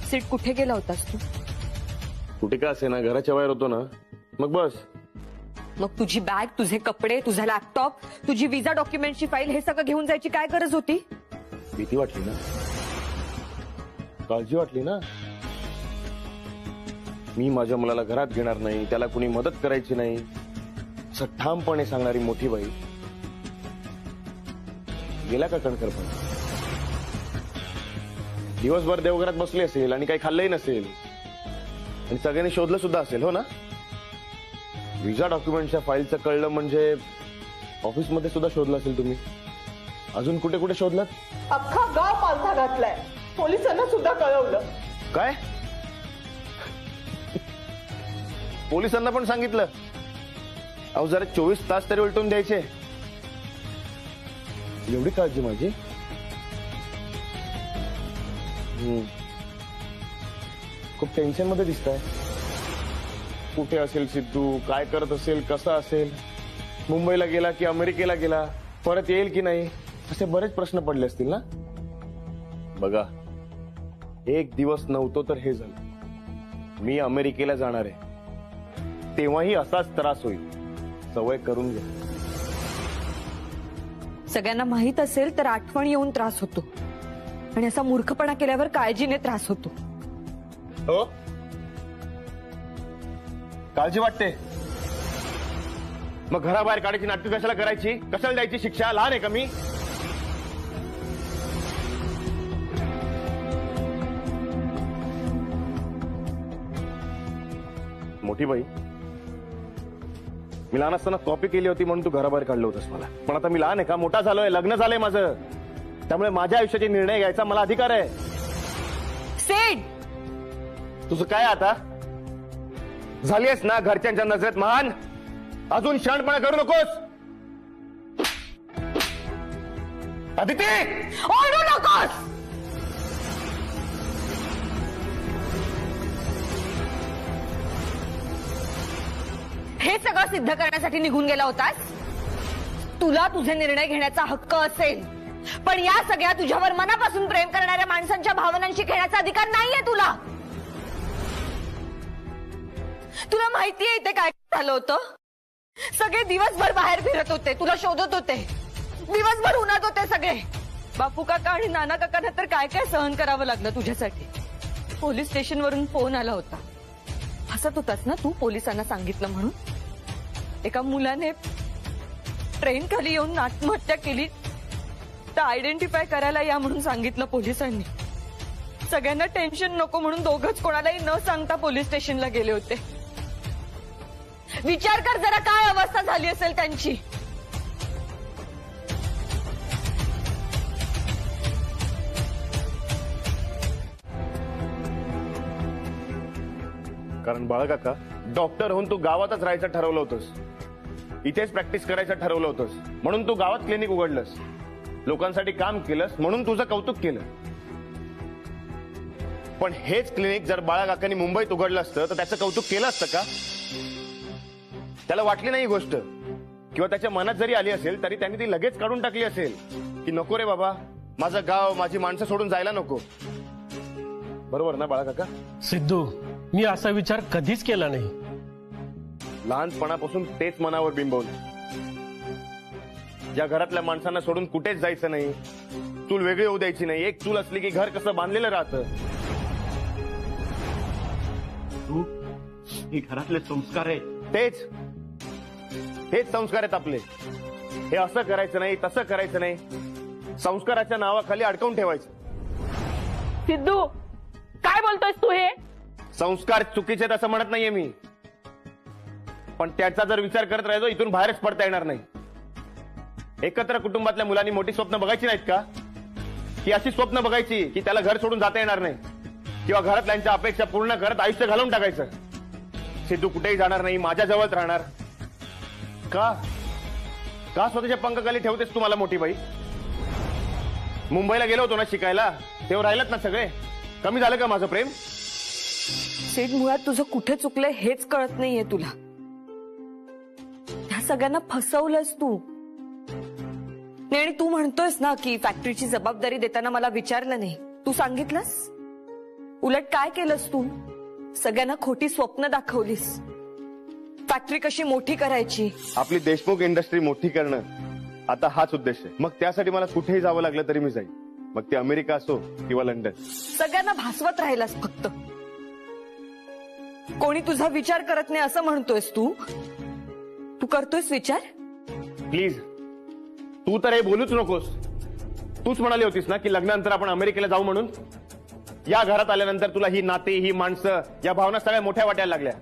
Seat कुठे गेला होतास तू? कुठे का असे ना घराच्या बाहेर होतो ना, मग बस. मग तुझी बॅग, तुझे कपडे, तुझा लॅपटॉप, तुझी विजा डॉक्युमेंटची फाईल हे सगळं घेऊन जायची काय गरज होती? भीती वाटली ना, काळजी वाटली ना. मी माझ्या मुलाला घरात घेणार नाही, त्याला कुणी मदत करायची नाही असं ठामपणे सांगणारी मोठी बाई गेला का कणखरपणे? दिवसभर देवघरात बसली असेल आणि काही खाल्लंही नसेल आणि सगळ्यांनी शोधलं सुद्धा असेल, हो ना. विजा डॉक्युमेंटच्या फाईलचं कळलं म्हणजे ऑफिसमध्ये सुद्धा शोधलं असेल तुम्ही. अजून कुठे कुठे शोधलं? अख्खा गाव पालथा घातलाय, पोलिसांना सुद्धा कळवलं. काय? पोलिसांना पण सांगितलं? अहो जरा 24 तास तरी उलटून द्यायचे. एवढी काळजी माझी? खूप टेन्शन मध्ये दिसताय. कुठे असेल सिद्धू, काय करत असेल, कसा असेल, मुंबईला गेला की अमेरिकेला गेला, परत येईल की नाही, असे बरेच प्रश्न पडले असतील ना. बघा, एक दिवस नव्हतो तर हे झालं. मी अमेरिकेला जाणार आहे, तेव्हाही असाच त्रास होईल. सवय करून घ्या. सगळ्यांना माहित असेल तर आठवण येऊन त्रास होतो आणि असा मूर्खपणा केल्यावर काळजीने त्रास होतो. हो, काळजी वाटते. मग घराबाहेर काढायची नाटकं कशाला करायची? कशाला द्यायची शिक्षा? लहान आहे का मी? मोठी बाई, मी लहान असताना कॉपी केली होती म्हणून तू घराबाहेर काढलं होतंस मला. पण आता मी लहान आहे का? मोठा झालोय, लग्न झालंय माझं. त्यामुळे माझ्या आयुष्याचे निर्णय घ्यायचा मला अधिकार आहे. सेड, तुझं काय आता? झालीयस ना घरच्यांच्या नजरेत महान? अजून शहाणपणा करू नकोस. अदिती, ओरडू नकोस. हे सगळं सिद्ध करण्यासाठी निघून गेला होतास? तुला तुझे निर्णय घेण्याचा हक्क असेल, पण या सगळ्या तुझ्यावर मनापासून प्रेम करणाऱ्या माणसांच्या भावनांशी खेळण्याचा अधिकार नाहीये तुला. तुला माहितीये इथे काय झालं होतं? सगळे दिवसभर बाहेर फिरत होते, तुला शोधत होते, दिवसभर उन्हात होते सगळे. बापू काका आणि नाना काकांना तर काय काय सहन करावं लागलं तुझ्यासाठी. पोलीस स्टेशनवरून फोन आला होता. हसत होतास ना तू पोलिसांना सांगितलं म्हणून? एका मुलाने ट्रेन खाली येऊन आत्महत्या केली तर आयडेंटिफाय करायला या म्हणून सांगितलं पोलिसांनी. सगळ्यांना टेन्शन नको म्हणून दोघंच कोणालाही न सांगता पोलीस स्टेशनला गेले होते. विचार कर जरा काय अवस्था झाली असेल त्यांची. कारण बाळकाका, डॉक्टर होऊन तू गावातच राहायचं ठरवलं होतंस, इथेच प्रॅक्टिस करायचं ठरवलं होतंस, म्हणून तू गावात क्लिनिक उघडलंस, लोकांसाठी काम केलंस, म्हणून तुझं कौतुक केलं. पण हेच क्लिनिक जर बाळकाकांनी मुंबईत उघडलं असतं तर त्याचं कौतुक केलं असतं का? त्याला वाटली नाही ही गोष्ट, किंवा त्याच्या मनात जरी आली असेल तरी त्यांनी ती लगेच काढून टाकली असेल की नको रे बाबा, माझं गाव, माझी माणसं सोडून जायला नको. बरोबर ना बाळकाका? सिद्धू, मी असा विचार कधीच केला नाही. लहानपणापासून तेच मनावर बिंबवलं. ज्या घरातल्या माणसांना सोडून कुठेच जायचं नाही, चूल वेगळी होऊ द्यायची नाही. एक चूल असली की घर कसं बांधलेलं राहतं. हे घरातले संस्कार आहे. हेच संस्कार आहेत आपले. हे असं करायचं नाही, तसं करायचं नाही, संस्काराच्या नावाखाली अडकवून ठेवायचं. सिद्धू, काय बोलतोयस तू? हे संस्कार चुकीचे आहेत असं म्हणत नाहीये मी, पण त्याचा जर विचार करत राहायचो इथून बाहेरच पडता येणार नाही. एकत्र कुटुंबातल्या मुलांनी मोठी स्वप्न बघायची नाहीत का? की अशी स्वप्न बघायची की त्याला घर सोडून जाता येणार नाही, किंवा घरातल्यांच्या अपेक्षा पूर्ण करत आयुष्य घालवून टाकायचं. सिद्धू कुठेही जाणार नाही, माझ्या जवळच राहणार. का का स्वतःच्या पंखाखाली ठेवतेस तुम्हाला मोठी बाई? मुंबईला गेलो होतो ना शिकायला, तेव्हा राहिलात ना सगळे. कमी झालं का माझं प्रेम? सेठ, मुळात तुझं कुठे चुकलंय हेच कळत नाहीये तुला. त्या सगळ्यांना फसवलंस तू. नाही, आणि तू म्हणतोयस ना की फॅक्टरीची जबाबदारी देताना मला विचारलं नाही, तू सांगितलंस? उलट काय केलंस तू? सगळ्यांना खोटी स्वप्न दाखवलीस. फॅक्टरी कशी मोठी करायची. आपली देशमुख इंडस्ट्री मोठी करणं आता हाच उद्देश आहे. मग त्यासाठी मला कुठेही जावं लागलं तरी मी जाईन. मग ते अमेरिका असो किंवा लंडन. सगळ्यांना भासवत राहिलास फक्त. कोणी तुझा विचार करत नाही असं म्हणतोयस तू? तू करतोयस विचार? प्लीज तू तर हे बोलूच नकोस. तूच म्हणाली होतीस ना की लग्नानंतर आपण अमेरिकेला जाऊ म्हणून. या घरात आल्यानंतर तुला ही नाती, ही माणसं, या भावना सगळ्या मोठ्या वाटायला लागल्या.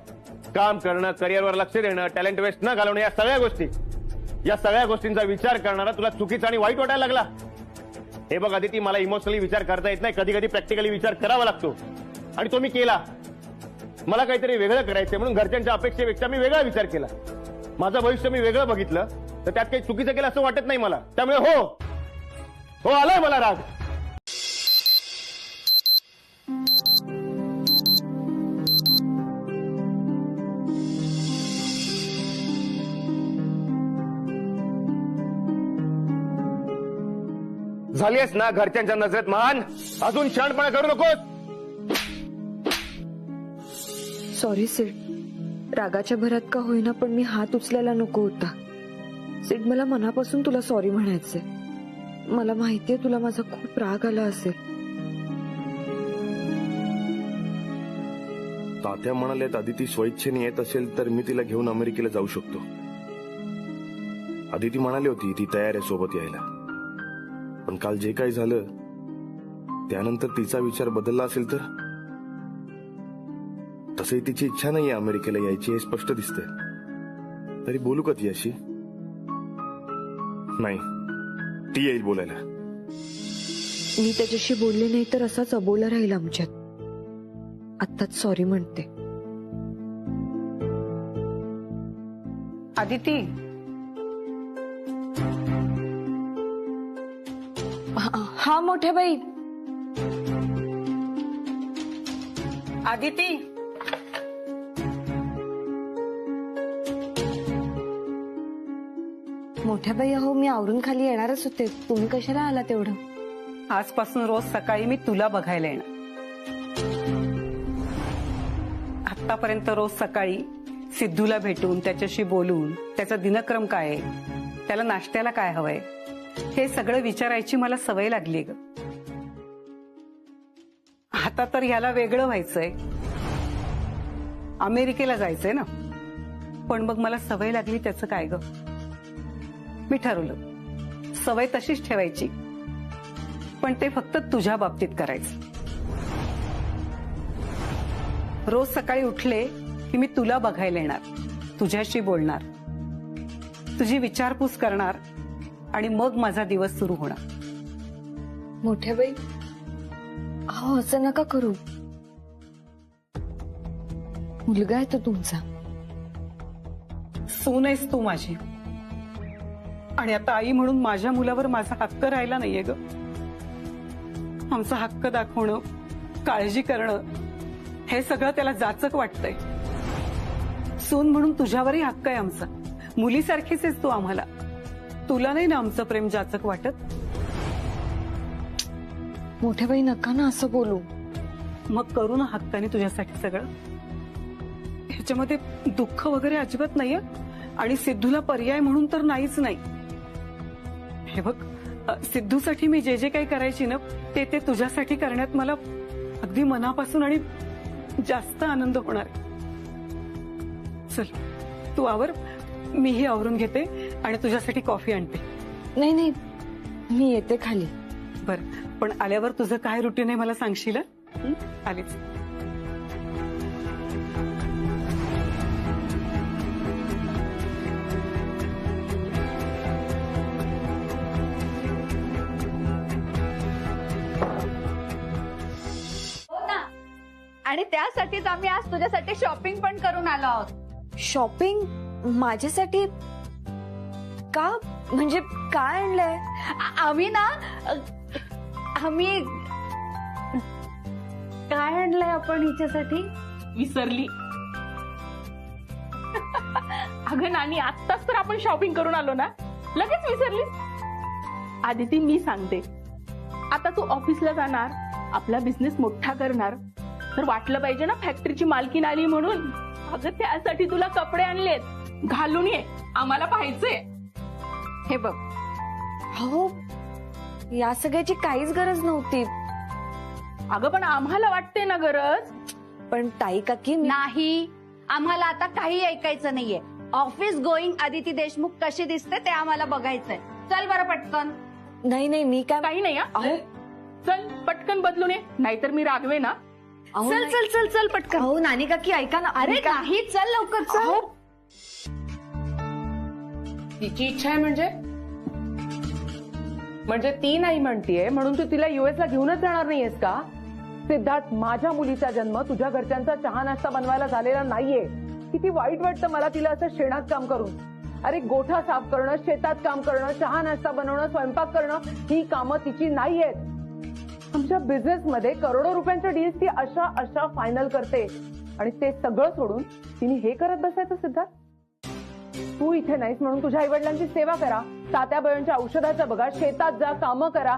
काम करणं, करिअरवर लक्ष देणं, टॅलेंट वेस्ट न घालवणं, या सगळ्या गोष्टींचा विचार करणारा तुला चुकीचा आणि वाईट वाटायला लागला. हे बघ आदिती, मला इमोशनली विचार करता येत नाही. कधी कधी प्रॅक्टिकली विचार करावा लागतो आणि तो मी केला. मला काहीतरी वेगळं करायचं म्हणून घरच्यांच्या अपेक्षेपेक्षा मी वेगळा विचार केला. माझं भविष्य मी वेगळं बघितलं तर त्यात काही चुकीचं केलं असं वाटत नाही मला. त्यामुळे हो आलाय मला राग. झालीस ना घरच्यांच्या नजरेत महान. अजून शहाणपणा करू नकोस. सॉरी सिड. रागाच्या भरात का होईना पण मी हात उचलायला नको होता. सिड, मला मनापासून तुला सॉरी म्हणायचंय. मला माहितीये तुला माझा खूप राग आला असेल. तात्या म्हणालेत आदिती स्वइच्छेने येत असेल तर मी तिला घेऊन अमेरिकेला जाऊ शकतो. आदिती म्हणाली होती ती तयार आहे सोबत यायला. पण काल जे काही झालं त्यानंतर तिचा विचार बदलला असेल तर. तसही तिची इच्छा नाहीये अमेरिकेला यायची हे स्पष्ट दिसतंय. तरी बोलू का ती अशी? नाही, ती येईल बोलायला. मी त्याच्याशी बोलले नाही तर असाच अबोला राहील आमच्यात. आत्ताच सॉरी म्हणते. आदिती, हा मोठ्या बाई. आदिती, मोठ्या बाई, अहो मी आवरून खाली येणारच होते. तुम्ही कशाला आला तेवढं? आजपासून रोज सकाळी मी तुला बघायला येणार. आतापर्यंत रोज सकाळी सिद्धूला भेटून त्याच्याशी बोलून त्याचा दिनक्रम काय आहे, त्याला नाश्त्याला काय हवंय, हे सगळं विचारायची मला सवय लागली ग. आता तर ह्याला वेगळं व्हायचंय, अमेरिकेला जायचंय ना. पण मग मला सवय लागली त्याचं काय ग. मी ठरवलं सवय तशीच ठेवायची, पण ते फक्त तुझ्या बाबतीत करायचं. रोज सकाळी उठले की मी तुला बघायला येणार, तुझ्याशी बोलणार, तुझी विचारपूस करणार आणि मग माझा दिवस सुरू होणार. मोठ्या बाई, अहो असं नका करू. मुलगा आहे तो तुमचा. सून आहेस तू माझी, आणि आता आई म्हणून माझ्या मुलावर माझा हक्क राहिला नाहीये ग. आमचा हक्क दाखवणं, काळजी करणं, हे सगळं त्याला जाचक वाटतंय. सून म्हणून तुझ्यावरही हक्क आहे आमचा. मुलीसारखीच आहेस तू आम्हाला. तुला नाही ना आमचं प्रेम जाचक वाटत? मोठ्या बाई नका ना असं बोलू. मग करू ना हक्काने तुझ्यासाठी सगळं. ह्याच्यामध्ये दुःख वगैरे अजिबात नाहीये, आणि सिद्धूला पर्याय म्हणून तर नाहीच नाही. हे बघ, सिद्धूसाठी मी जे जे काही करायची ना ते तुझ्यासाठी करण्यात मला अगदी मनापासून आणि जास्त आनंद होणार. चल तू आवर, मीही आवरून घेते आणि तुझ्यासाठी कॉफी आणते. नाही नाही, मी येते खाली. बरं, पण आल्यावर तुझं काय रुटीन आहे मला सांगशील? आलीच. आणि त्यासाठीच आम्ही आज तुझ्यासाठी शॉपिंग पण करून आलो आहोत. शॉपिंग? माझ्यासाठी? का? म्हणजे काय आणलंय? आम्ही काय आणलंय आपण हिच्यासाठी? विसरली? अगं नानी, आत्ताच तर आपण शॉपिंग करून आलो ना, लगेच विसरलीस? आदिती, मी सांगते, आता तू ऑफिसला जाणार, आपला बिझनेस मोठा करणार, तर वाटलं पाहिजे ना फॅक्टरीची मालकीण आली म्हणून. अगं त्यासाठी तुला कपडे आणलेत, घालून ये, आम्हाला पाहायचंय. हे बघ, हो या सगळ्याची काहीच गरज नव्हती. अगं पण आम्हाला वाटते ना गरज. पण ताई काकी नाही, आम्हाला आता काही ऐकायचं नाहीये. ऑफिस गोईंग अदिती देशमुख कशी दिसते ते आम्हाला बघायचंय. चल बरं पटकन. नाही नाही मी काय काही नाही. अहो चल पटकन बदलून ये, नाहीतर मी रागवे ना. अहो, चल नाही. चल चल चल पटकन. अहो नानी काकी ऐका ना. अरे नाही, चल लवकर चल. अहो, तिची इच्छा आहे म्हणजे ती नाही म्हणतीये म्हणून तू तिला US ला घेऊनच जाणार नाहीयेस का? सिद्धार्थ, माझ्या मुलीचा जन्म तुझ्या घरच्यांचा चहा नाश्ता बनवायला झालेला नाहीये. किती वाईट वाटतं मला तिला असं शेणात काम करून. अरे गोठा साफ करणं, शेतात काम करणं, चहा नाश्ता बनवणं, स्वयंपाक करणं ही कामं तिची नाहीयेत. आमच्या बिझनेसमध्ये करोडो रुपयांच्या डील्स ती अशा फायनल करते आणि ते सगळं सोडून तिने हे करत बसायचं. सिद्धार्थ, तू इथे नाहीस म्हणून तुझ्या आईवडिलांची सेवा करा, तात्याबाईंच्या औषधाचं बघा, शेतात जा, कामं करा,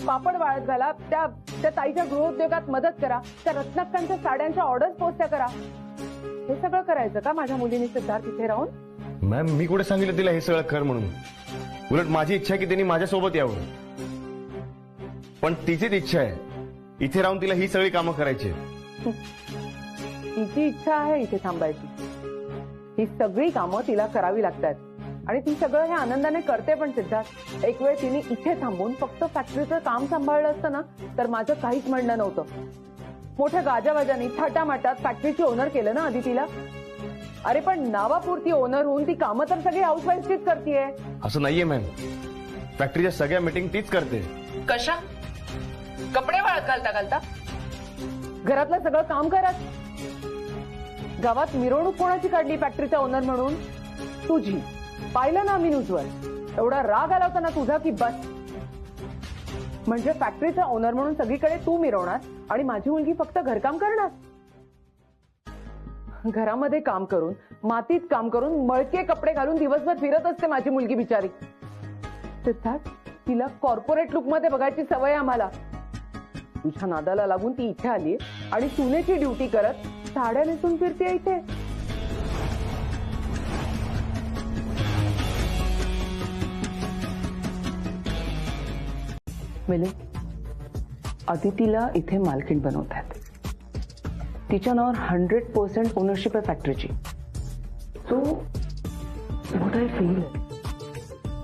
पापड वाळत घाला, त्या ताईच्या गृहोद्योगात मदत करा, त्या रत्नाकांच्या साड्यांच्या ऑर्डर्स पोहोचत्या करा. हे सगळं करायचं का माझ्या मुलीने सिद्धार्थ इथे राहून? मॅम, मी कुठे सांगितलं तिला हे सगळं कर म्हणून. उलट माझी इच्छा आहे की त्यांनी माझ्यासोबत यावं. पण तिचीच इच्छा आहे इथे राहून तिला ही सगळी कामं करायची. तिची इच्छा आहे इथे थांबायची. ही सगळी कामं तिला करावी लागतात आणि ती सगळं हे आनंदाने करते. पण सिद्धार्थ, एक वेळ तिने इथे थांबून फक्त फॅक्टरीचं काम सांभाळलं असतं ना तर माझं काहीच म्हणणं नव्हतं. मोठ्या गाजावाजाने थाटामाटात फॅक्टरीची ओनर केलं ना अदितीला. अरे पण नावापुरती ओनर होऊन ती कामं तर सगळी हाऊसवाईफचीच करतीये. असं नाहीये मॅम, फॅक्टरीच्या सगळ्या मीटिंग तीच करते. कशा? कपडे वाळत घालता घरातलं सगळं काम करत. गावात मिरवणूक कोणाची काढली फॅक्टरीचा ओनर म्हणून? तुझी. पाहिलं ना आम्ही न्यूजवर. एवढा राग आला होता ना तुझा की बस. म्हणजे फॅक्टरीचा ओनर म्हणून सगळीकडे तू मिरवणार आणि माझी मुलगी फक्त घरकाम करणार. घरामध्ये काम करून, मातीत काम करून, मळके कपडे घालून दिवसभर फिरत असते माझी मुलगी बिचारी. सिद्धार्थ, तिला कॉर्पोरेट लुक मध्ये बघायची सवय आम्हाला. तुझ्या नादाला लागून ती इथे आली आणि सुनेची ड्युटी करत साड्या नेसून फिरते इथे. मिलिंद, अदितीला इथे मालकीण बनवतात. तिच्या नावावर 100% ओनरशिप आहे फॅक्टरीची. सो व्हॉट आय फील,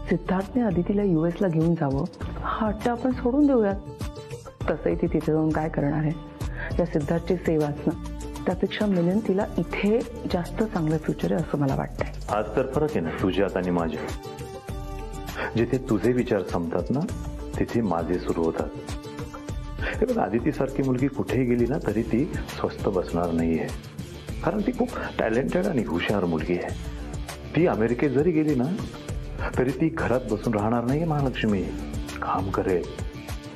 सिद्धार्थने अदितीला US ला घेऊन जावं हा हट्ट आपण सोडून देऊयात. तसंही ती तिथे जाऊन काय करणार आहे? या सिद्धार्थची सेवाच ना. त्यापेक्षा मिलिंद, तिला इथे जास्त चांगलं फ्युचर आहे असं मला वाटतंय. आज तर फरक आहे ना तुझ्यात आणि माझ्या. जिथे तुझे विचार संपतात ना तिथे माझे सुरू होतात. हे बघ, आदिती सारखी मुलगी कुठेही गेली ना तरी ती स्वस्त बसणार नाहीये. कारण ती खूप टॅलेंटेड आणि हुशार मुलगी आहे. ती अमेरिकेत जरी गेली ना तरी ती घरात बसून राहणार नाहीये महालक्ष्मी. काम करेल.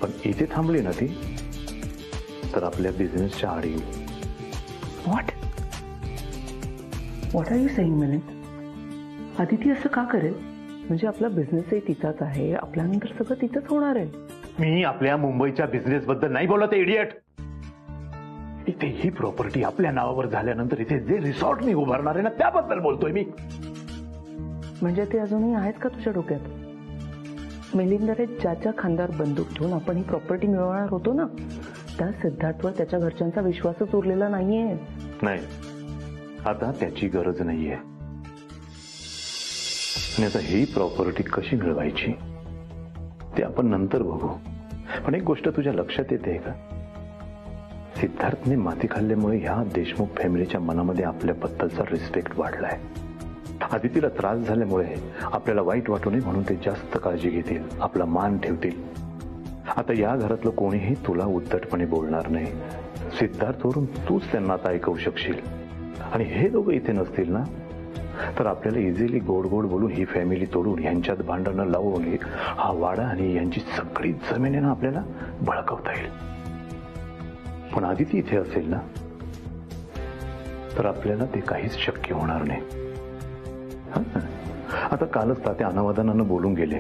पण इथे थांबली ना ती तर आपल्या बिझनेसच्या आडी. What are you saying Milind? Aditi असं का करेल? म्हणजे आपला बिझनेसही तिचाच आहे, आपल्यानंतर सगळं तिथंच होणार आहे. मी आपल्या मुंबईच्या बिझनेस बद्दल नाही बोलत आहे, इडियट. इथे ही प्रॉपर्टी आपल्या नावावर झाल्यानंतर इथे जे रिसॉर्ट मी उभारणार आहे ना त्याबद्दल बोलतोय मी. म्हणजे ते अजूनही आहेत का तुझ्या डोक्यात? मिलिंदरे ज्याच्या खांद्यावर बंदूक ठेवून आपण ही प्रॉपर्टी मिळवणार होतो ना त्या सिद्धार्थवर त्याच्या घरच्यांचा विश्वासच उरलेला नाहीये. नाही, आता त्याची गरज नाहीये. आणि आता ही प्रॉपर्टी कशी मिळवायची ते आपण नंतर बघू. पण एक गोष्ट तुझ्या लक्षात येते का? सिद्धार्थने माती खाल्ल्यामुळे ह्या देशमुख फॅमिलीच्या मनामध्ये आपल्याबद्दलचा रिस्पेक्ट वाढलाय. आदितीला त्रास झाल्यामुळे आपल्याला वाईट वाटू नये म्हणून ते जास्त काळजी घेतील, आपला मान ठेवतील. आता या घरातलं कोणीही तुला उद्धटपणे बोलणार नाही. सिद्धार्थवरून तूच त्यांना आता ऐकवू शकशील. आणि हे दोघं इथे नसतील ना तर आपल्याला इझिली गोड गोड बोलून ही फॅमिली तोडून यांच्यात भांडणं लावून हा वाडा आणि यांची सगळी जमिनी ना आपल्याला बळकावता येईल. पण आदिती इथे असेल ना तर आपल्याला ते काहीच शक्य होणार नाही. आता कालच तात्या अनावादानानं बोलून गेले.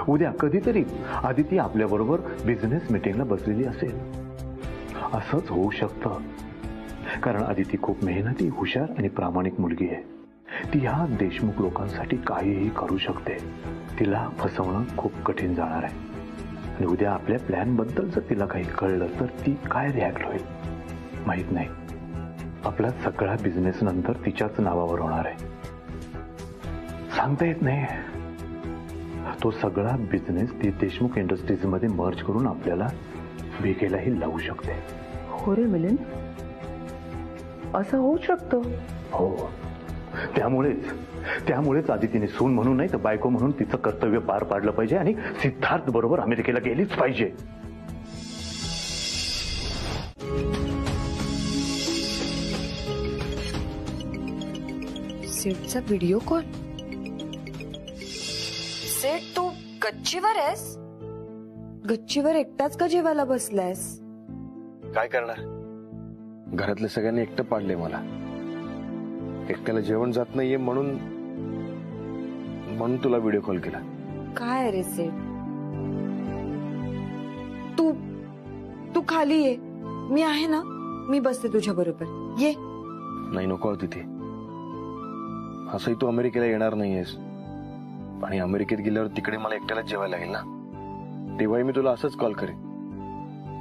उद्या कधीतरी आदिती आपल्याबरोबर बिझनेस मीटिंगला बसलेली असेल असंच होऊ शकतं. कारण आदिती खूप मेहनती, हुशार आणि प्रामाणिक मुलगी आहे. ती ह्या देशमुख लोकांसाठी काहीही करू शकते. तिला फसवणं खूप कठीण जाणार आहे. आणि उद्या आपल्या प्लॅन बद्दल जर तिला काही कळलं तर ती काय रिॲक्ट होईल माहित नाही. आपला सगळा बिझनेस नंतर तिच्याच नावावर होणार आहे. सांगता येत नाही. तो सगळा बिझनेस ती देशमुख इंडस्ट्रीज मध्ये मर्ज करून आपल्याला विकेलाही लावू शकते. हो रे मिलिंद, असं होऊ शकतं. हो, त्यामुळेच आदितीने सून म्हणून नाही तर बायको म्हणून तिचं कर्तव्य पार पाडलं पाहिजे आणि सिद्धार्थ बरोबर अमेरिकेला गेलीच पाहिजे. सेठचा व्हिडिओ कॉल. सेठ, तू गच्चीवर आहेस? गच्चीवर एकटाच का जेवायला बसलायस? काय करणार, घरातल्या सगळ्यांनी एकटं पाडले मला. एकट्याला जेवण जात नाहीये म्हणून तुला व्हिडिओ कॉल केला. काय रे सेठ, तू खाली ये, मी आहे ना, मी बसते तुझ्या बरोबर, ये. नाही, नको तिथे. असंही तू अमेरिकेला येणार नाहीयेस आणि अमेरिकेत गेल्यावर तिकडे मला एकट्याला जेवायला लागेल ना. तेव्हाही मी तुला असंच कॉल करेन,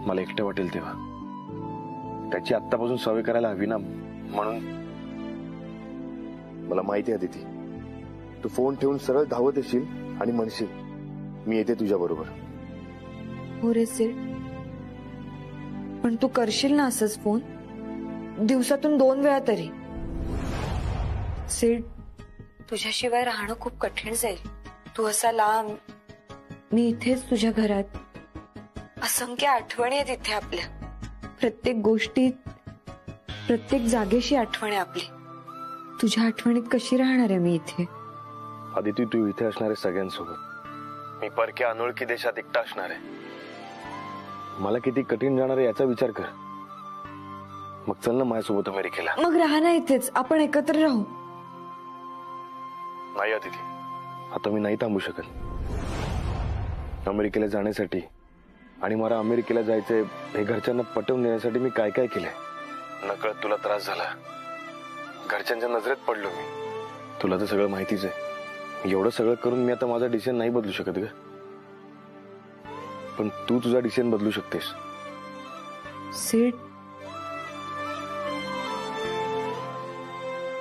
मला एकटं वाटेल तेव्हा. त्याची आत्तापासून सवय करायला हवी ना. म्हणून मला माहिती आहे तिथे तू फोन ठेवून सरळ धावत येशील आणि म्हणशील मी येते तुझ्या बरोबर. हो रे सेठ, पण तू करशील ना असंच फोन दिवसातून 2 वेळा तरी? सेठ, तुझ्याशिवाय राहणं खूप कठीण जाईल. तू असा लांब, मी इथेच तुझ्या घरात. असंख्य आठवणी आहेत इथे आपल्या. प्रत्येक गोष्टीत, प्रत्येक जागेशी आठवण आहे आपली. तुझ्या आठवणीत कशी राहणार आहे मी इथे? आदिती, तू इथे असणार आहे सगळ्यांसोबत, मी परक्या अनोळखी देशात एकटा असणार आहे. मला किती कठीण जाणार आहे याचा विचार कर. मग चल ना माझ्यासोबत अमेरिकेला. मग राहा ना इथेच, आपण एकत्र राहू. नाही आदिती, आता मी नाही थांबू शकत. अमेरिकेला जाण्यासाठी आणि मला अमेरिकेला जायचंय हे घरच्यांना पटवून देण्यासाठी मी काय काय केलंय. नकळत तुला त्रास झाला, घरच्यांच्या नजरेत पडलो मी. तुला तर सगळं माहितीच आहे. एवढं सगळं करून मी आता माझा डिसिजन नाही बदलू शकत ग. पण तू तुझा डिसिजन बदलू शकतेस. सेठ,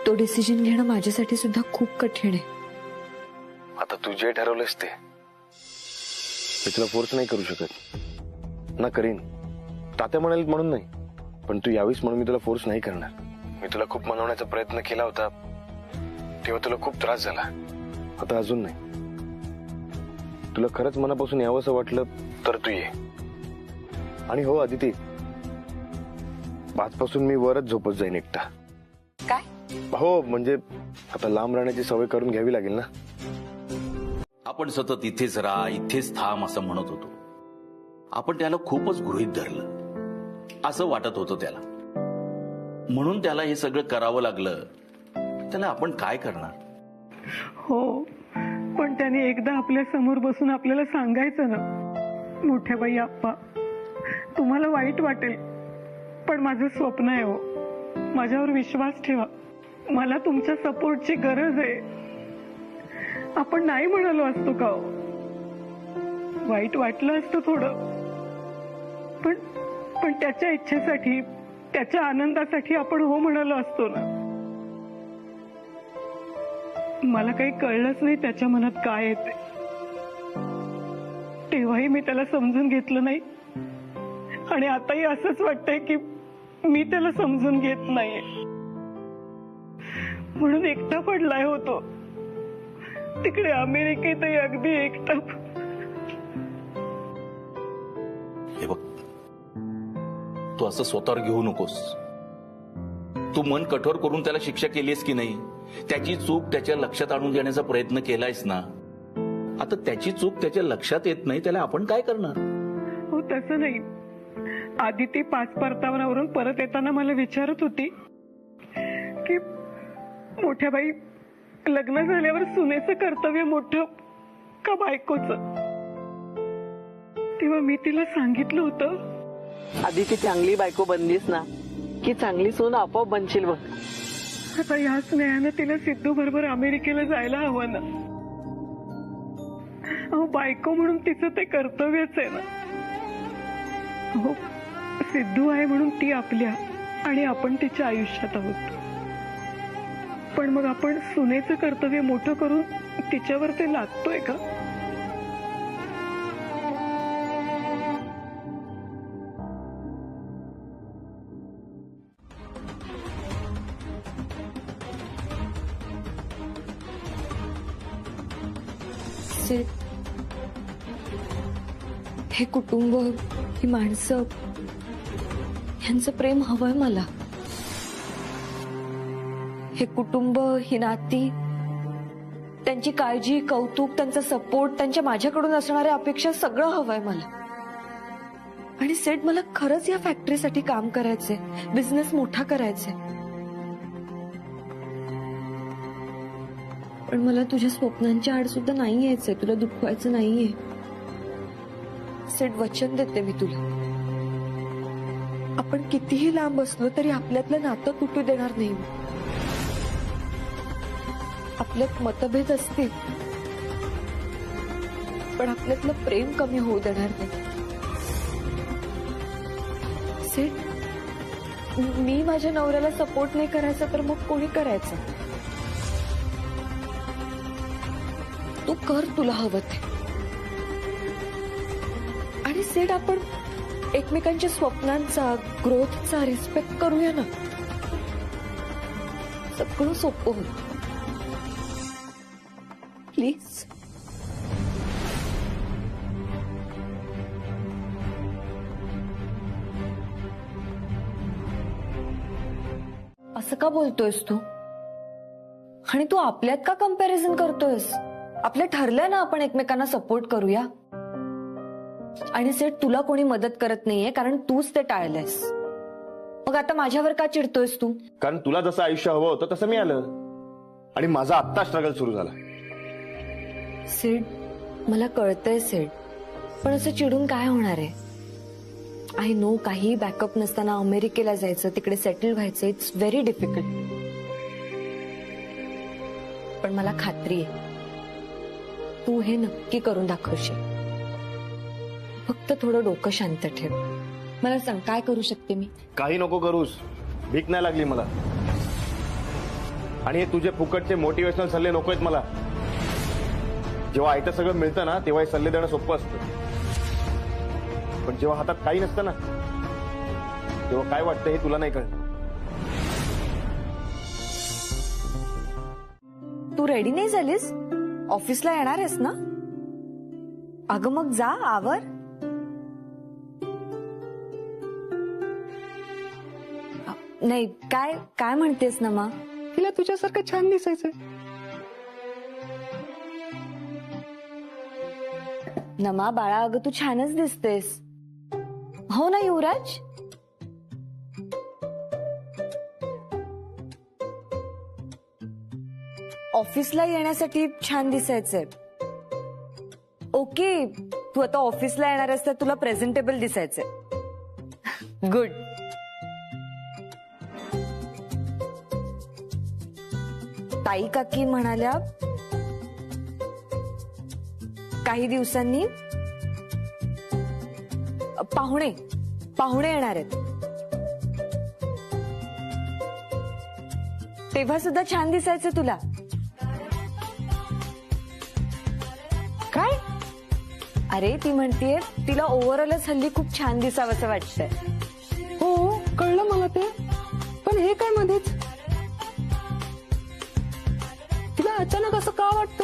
तो डिसिजन घेणं माझ्यासाठी सुद्धा खूप कठीण आहे. आता तू जे ठरवलंस ते मी तुला फोर्स नाही करू शकत ना. करीन, तात्या म्हणाल म्हणून नाही, पण तू यावीस म्हणून मी तुला फोर्स नाही करणार. मी तुला खूप मनवण्याचा प्रयत्न केला होता तेव्हा तुला खूप त्रास झाला, आता अजून नाही. तुला खरंच मनापासून यावंसं वाटलं तर तू ये. आणि हो आदिती, आजपासून मी वरच झोपत जाईन एकटा. काय? हो, म्हणजे आता लांब राहण्याची सवय करून घ्यावी लागेल ना. आपण सतत इथेच राहा, इथेच थांब असं म्हणत होतो. आपण त्याला खूपच गृहीत धरलं असं वाटत होतं त्याला. म्हणून त्याला हे सगळं करावं लागलं. त्याला आपण काय करणार? हो, पण त्याने एकदा आपल्या समोर बसून आपल्याला सांगायचं ना, मोठ्या बाई आप्पा, तुम्हाला वाईट वाटेल पण माझं स्वप्न आहे हो, माझ्यावर विश्वास ठेवा, मला तुमच्या सपोर्टची गरज आहे. आपण नाही म्हणालो असतो का हो? वाईट वाटलं असतं थोडं, पण त्याच्या इच्छेसाठी, त्याच्या आनंदासाठी आपण हो म्हणालो असतो ना. मला काही कळलंच नाही त्याच्या मनात काय येते. तेव्हाही मी त्याला समजून घेतलं नाही आणि आताही असंच वाटतंय की मी त्याला समजून घेत नाहीये, म्हणून एकटा पडलाय होतो तिकडे अमेरिकेतही अगदी एकटा. हे बघ, तू असं स्वतःवर घेऊ नकोस. तू मन कठोर करून त्याला शिक्षा केलीस की नाही? त्याची चूक त्याच्या लक्षात आणून देण्याचा प्रयत्न केलायस ना. आता त्याची चूक त्याच्या लक्षात येत नाही, त्याला आपण काय करणार? हो, तसं नाही. आदिती 5 परतावण्यावरून परत येताना मला विचारत होती की मोठ्या बाई, लग्न झाल्यावर सुनेचं कर्तव्य मोठं का बायकोचं? तेव्हा मी तिला सांगितलं होतं आधी ती चांगली बायको बनलीस ना की चांगली सून आपोआप बनशील बघ. आता ह्या स्नेहानं तिला सिद्धू बरोबर अमेरिकेला जायला हवं ना. अहो बायको म्हणून तिचं ते कर्तव्यच आहे ना. हो सिद्धू आहे म्हणून ती आपल्या आणि आपण तिच्या आयुष्यात आहोत. पण मग आपण सुनेचं कर्तव्य मोठं करून तिच्यावर ते लादतोय का? सिड, हे कुटुंब, ही माणसं, यांचं प्रेम हवंय मला. हे कुटुंब, ही नाती, त्यांची काळजी, कौतुक, त्यांचा सपोर्ट, त्यांच्या माझ्याकडून असणाऱ्या अपेक्षा सगळं हवंय मला. आणि सेठ मला खरंच या फॅक्टरीसाठी काम करायचंय, बिझनेस मोठा करायचंय. पण मला तुझ्या स्वप्नांच्या आड सुद्धा नाही यायचंय, तुला दुखवायचं नाहीये. सेठ वचन देते मी तुला, आपण कितीही लांब असलो तरी आपल्यातलं नातं तुटू देणार नाही. आपल्यात मतभेद असतील पण आपल्यातलं प्रेम कमी होऊ देणार नाही. सेठ, मी माझ्या नवऱ्याला सपोर्ट नाही करायचा तर मग कोणी करायचं? तू कर तुला हवं ते. आणि सेठ, आपण एकमेकांच्या स्वप्नांचा, ग्रोथचा रिस्पेक्ट करूया ना. सगळं सोपं होईल. प्लीज. असं का बोलतोयस तू? आणि तू आपल्यात का कंपॅरिझन करतोयस? आपलं ठरलंय ना आपण एकमेकांना सपोर्ट करूया. आणि सेठ, तुला कोणी मदत करत नाहीये कारण तूच ते टाळलंयस. मग आता माझ्यावर का चिडतोयस तू? कारण तुला जसं आयुष्य हवं होतं तसं मी आलं आणि माझा आत्ता स्ट्रगल सुरू झाला. सेठ, मला कळतंय सेठ, पण असं चिडून काय होणार आहे? आय नो, काही बॅकअप नसताना अमेरिकेला जायचं, तिकडे सेटल व्हायचं, इट्स व्हेरी डिफिकल्ट. पण मला खात्री आहे तू हे नक्की करून दाखवशील. फक्त थोडं डोकं शांत ठेव. मला सांग, काय करू शकते मी? काही नको करूस, भीक नाही लागली मला. आणि हे तुझे फुकटचे मोटिवेशनल सल्ले नको आहेत मला. जेव्हा आयतं सगळं मिळतं ना तेव्हा हे सल्ले देणं सोपं असतं. पण जेव्हा हातात काही नसतं ना तेव्हा काय वाटतं हे तुला नाही कळत. तू रेडी नाही झालीस? ऑफिसला येणार आहेस ना? अगं मग जा, आवर. नाही, काय काय म्हणतेस ना मा? तिला तुझ्यासारखं छान दिसायचंय. नमा बाळा, अगं तू छानच दिसतेस. हो ना युवराज? ऑफिसला येण्यासाठी छान दिसायचंय. ओके, तू आता ऑफिसला येणार आहेस तर तुला प्रेझेंटेबल दिसायचंय. गुड. ताई काकी म्हणाल्या काही दिवसांनी पाहुणे येणार आहेत, तेव्हा सुद्धा छान दिसायचं तुला. काय? अरे ती म्हणतीये तिला ओव्हरऑलच हल्ली खूप छान दिसावंसं वाटतंय. हो कळलं मला ते, पण हे काय मध्येच? तिला अचानक असं का वाटतं?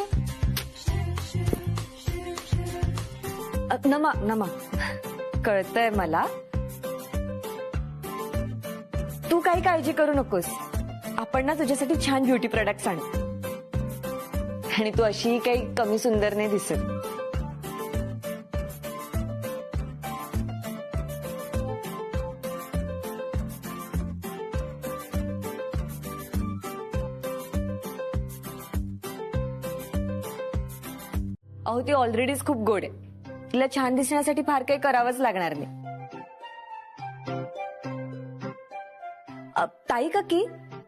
नमा कळतंय मला. तू काही काळजी करू नकोस. आपण ना तुझ्यासाठी छान ब्युटी प्रोडक्ट्स आणू. आणि तू अशी काही कमी सुंदर नाही दिसत. अहो ती ऑलरेडीच खूप गोड आहे. तिला छान दिसण्यासाठी फार काही करावंच लागणार नाही. ताई काकी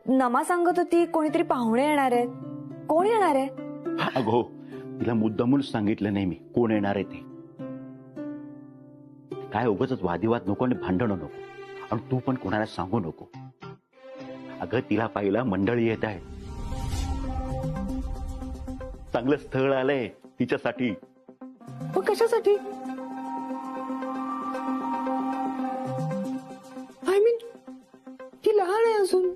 नमा सांगत होती कोणीतरी पाहुणे येणार आहेत. कोण येणार आहे? अगो तिला मुद्दामून सांगितलं नाही मी कोण येणार आहे ते. काय उगाच वादिवाद नको आणि भांडणं नको, आणि तू पण कोणाला सांगू नको. अगं तिला पाहिला मंडळी येत आहे, चांगलं स्थळ आलंय तिच्यासाठी. पण कशासाठी? आय मीन ती लहान आहे अजून.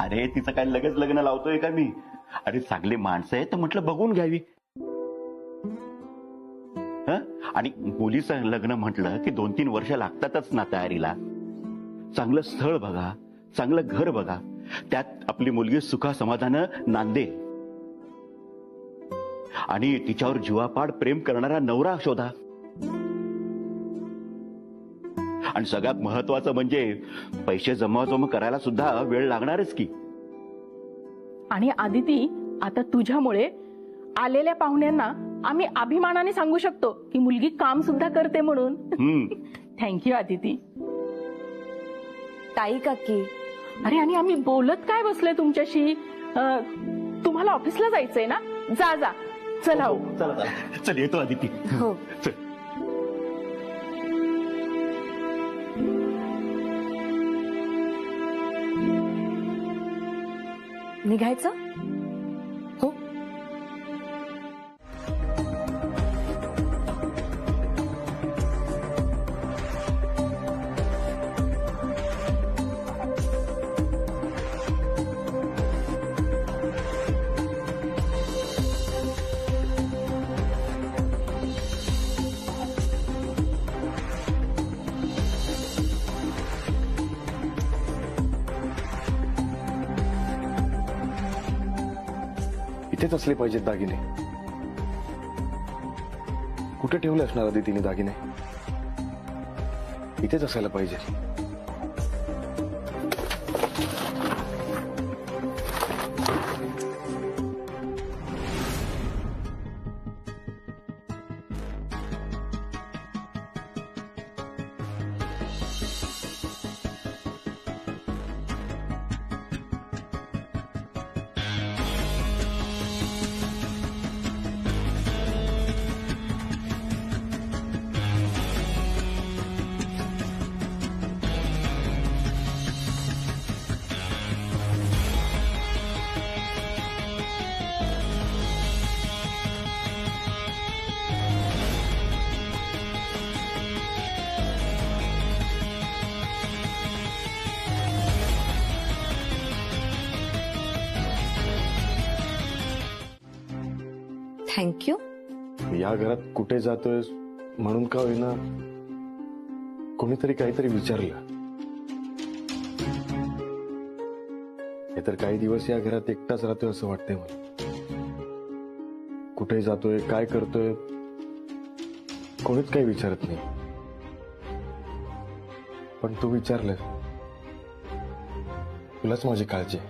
अरे तिचं काय लगेच लग्न लावतोय का मी? अरे चांगले माणसं आहे तर म्हटलं बघून घ्यावी. आणि मुलीचं लग्न म्हटलं की 2-3 वर्ष लागतातच ना तयारीला. चांगलं स्थळ बघा, चांगलं घर बघा, त्यात आपली मुलगी सुखा समाधानं नांदे, आणि तिच्यावर जीवापाड प्रेम करणारा नवरा शोधा. आणि सगळ्यात महत्वाचं म्हणजे पैसे जमवाजमा करायला सुद्धा वेळ लागणारच की. आणि आदिती, आता तुझ्यामुळे आलेल्या पाहुण्यांना आम्ही अभिमानाने सांगू शकतो की मुलगी काम सुद्धा करते म्हणून. थँक्यू आदिती. ताई काकी अरे आणि आम्ही बोलत काय बसलोय तुमच्याशी? तुम्हाला ऑफिसला जायचंय ना? जा जा, चला हो. चला चला, चल येतो आदिती. हो. चल. निघायचं? हो. इथेच असले पाहिजेत दागिने. कुठे ठेवले असणार आधी तिने दागिने? इथेच असायला पाहिजे. थँक्यू. या घरात कुठे जातोय म्हणून का होईना कोणीतरी काहीतरी विचारलं. हे तर काही दिवस या घरात एकटाच राहतोय असं वाटतंय मला. कुठे जातोय, काय करतोय, कोणीच काही विचारत नाही. पण तू विचारलं, तुलाच माझी काळजी आहे.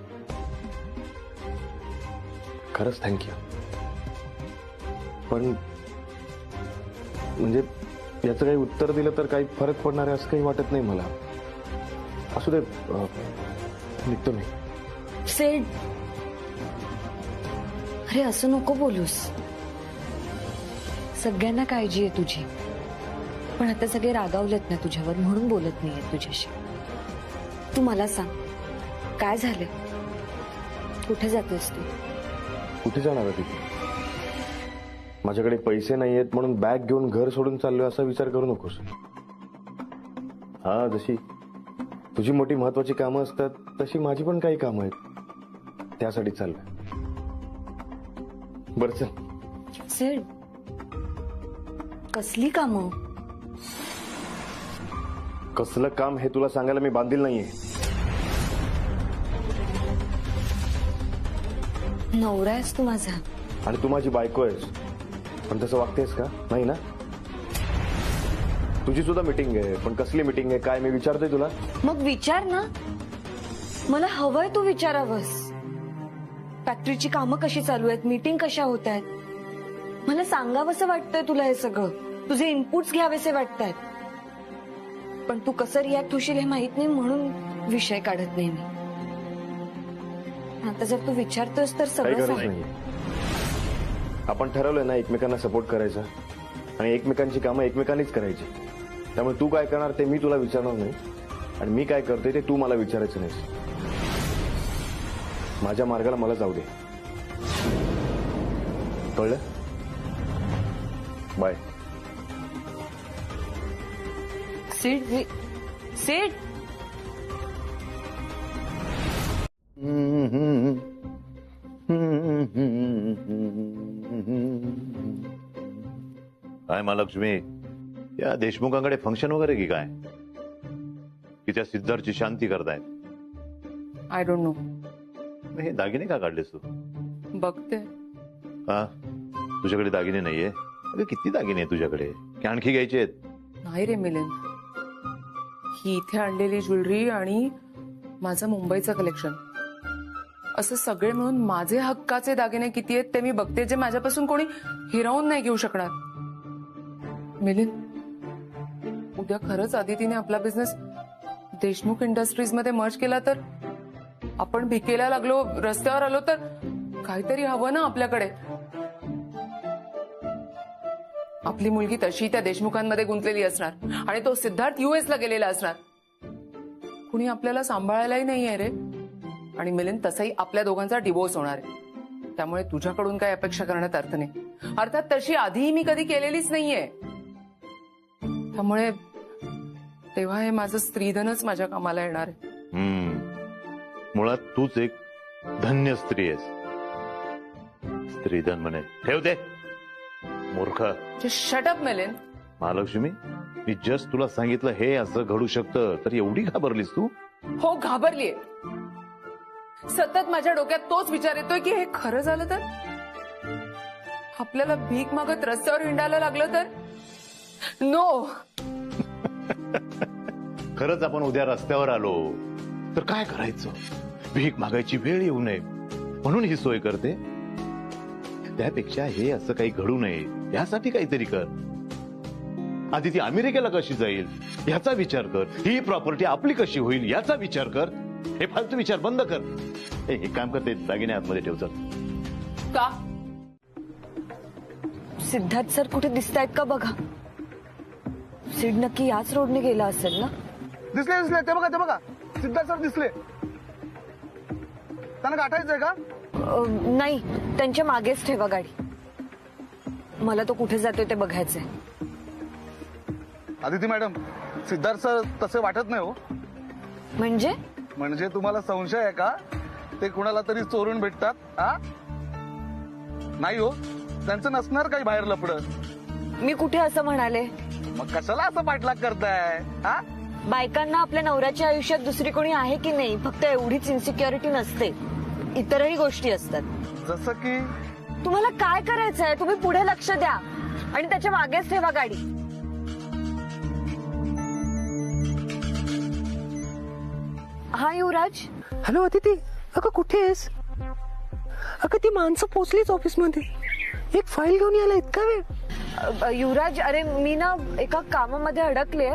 खरंच थँक्यू. पण म्हणजे याचं काही उत्तर दिलं तर काही फरक पडणार आहे असं काही वाटत नाही मला. असू दे, निघतो मी. सेड, अरे असं नको बोलूस. सगळ्यांना काळजी आहे तुझी, पण आता सगळे रागावलेत ना तुझ्यावर, म्हणून बोलत नाहीये तुझ्याशी. तू मला सांग, काय झालंय? कुठे जातोस तू? कुठे जाणार आहे तिथे? माझ्याकडे पैसे नाही आहेत म्हणून बॅग घेऊन घर सोडून चाललोय असा विचार करू नकोस. हा, जशी तुझी मोठी महत्वाची कामं असतात तशी माझी पण काही कामं आहेत, त्यासाठी चाललोय. बरं चल. सेड, कसली कामं? कसलं काम हे तुला सांगायला मी बांधील नाहीये. नवरा आहेस तू माझा. आणि तू माझी बायको आहेस, पण तसं वागतेस का? नाही ना. तुझी सुद्धा मीटिंग आहे, पण कसली मीटिंग आहे काय मी विचारतोय तुला. मग विचार ना, मला हवंय तू विचारावंस. फॅक्टरीची कामं कशी चालू आहेत, मीटिंग कशा होत आहेत, मला सांगावंसं वाटतंय तुला. हे सगळं तुझे इनपुट्स घ्यावेसे वाटतायत. पण तू कसं रिॲक्ट होशील हे माहित नाही म्हणून विषय काढत नाही मी. आता जर तू विचारतोस तर काही सगळं गरज सांग. नाही. आपण ठरवलंय ना एकमेकांना सपोर्ट करायचा आणि एकमेकांची कामं एकमेकांनीच करायची. त्यामुळे तू काय करणार ते मी तुला विचारणार नाही आणि मी काय करतोय ते तू मला विचारायचं नाही. माझ्या मार्गाला मला जाऊ दे. कळलं? बाय. सीट सीट काय महालक्ष्मी, या देशमुखांकडे फंक्शन वगैरे की काय, की त्या सिद्धार्थची शांती करतायत? I don't know. हे दागिने का काढलेस तू? बघते. हा, तुझ्याकडे दागिने नाहीये? अगं किती दागिने आहे तुझ्याकडे, की आणखी घ्यायचे आहेत? नाही रे मिलिंद, ही इथे आणलेली ज्वेलरी आणि माझं मुंबईचं कलेक्शन असं सगळे मिळून माझे हक्काचे दागिने किती आहेत ते मी बघते, जे माझ्यापासून कोणी हिरावून नाही घेऊ शकणार. मिलिंद, उद्या खरंच आदितीने आपला बिझनेस देशमुख इंडस्ट्रीज मध्ये मर्ज केला तर, आपण भिकेला लागलो, रस्त्यावर आलो तर काहीतरी हवं ना आपल्याकडे. आपली मुलगी तशी त्या देशमुखांमध्ये गुंतलेली असणार आणि तो सिद्धार्थ US ला गेलेला असणार. कुणी आपल्याला सांभाळायलाही नाहीये रे. आणि मिलिंद, तसंही आपल्या दोघांचा डिवोर्स होणार आहे. त्यामुळे तुझ्याकडून काही अपेक्षा करण्यात अर्थ नाही. अर्थात तशी आधीही मी कधी केलेलीच नाहीये. त्यामुळे तेव्हा हे माझं स्त्रीधनच माझ्या कामाला येणार आहे. मुळात तूच एक धन्य स्त्री आहेस. स्त्रीधन म्हणे ठेवते मूर्ख. Shut up Milind. महालक्ष्मी, मी जस्ट तुला सांगितलं हे असं घडू शकतं, तर एवढी घाबरलीस तू? हो, घाबरलीये. सतत माझ्या डोक्यात तोच विचार येतोय की हे खरं झालं तर, आपल्याला भीक मागत रस्त्यावर हिंडायला लागलं तर. नो. खरंच आपण उद्या रस्त्यावर आलो तर काय करायचं? भीक मागायची वेळ येऊ नये म्हणून ही सोय करते. त्यापेक्षा हे असं काही घडू नये यासाठी काहीतरी कर. आधी ती अमेरिकेला कशी जाईल याचा विचार कर. ही प्रॉपर्टी आपली कशी होईल याचा विचार कर. हे फालतू विचार बंद कर. हे काम करते, दागिने आतमध्ये ठेव. चल. का? सिद्धार्थ सर कुठे दिसतायत का बघा. सीड नक्की याच रोडने गेला असेल ना. दिसले दिसले, ते बघा सिद्धार्थ सर दिसले. त्यांना गाठायचंय का? नाही, त्यांच्या मागेच ठेवा गाडी. मला तो कुठे जातोय ते बघायचंय. आदिती मॅडम, सिद्धार्थ सर तसे वाटत नाही हो. म्हणजे तुम्हाला संशय आहे का ते कुणाला तरी चोरून भेटतात? हा, नाही हो, त्यांचं नसणार काही बाहेर लपडं. मी कुठे असं म्हणाले? मग कशाला असं पाठलाग करताय? हा, बायकांना आपल्या नवऱ्याच्या आयुष्यात दुसरी कोणी आहे की नाही फक्त एवढीच इन्सिक्युरिटी नसते, इतरही गोष्टी असतात. जसं की तुम्हाला काय करायचंय? तुम्ही पुढे लक्ष द्या आणि त्याच्या मागेच ठेवा गाडी. हा युवराज. हॅलो अदिती, अगं कुठे आहेस? अगं ती माणसं पोचलीच ऑफिसमध्ये. एक फाईल घेऊन यायला इतका वेळ? युवराज, अरे मी ना एका कामामध्ये अडकले.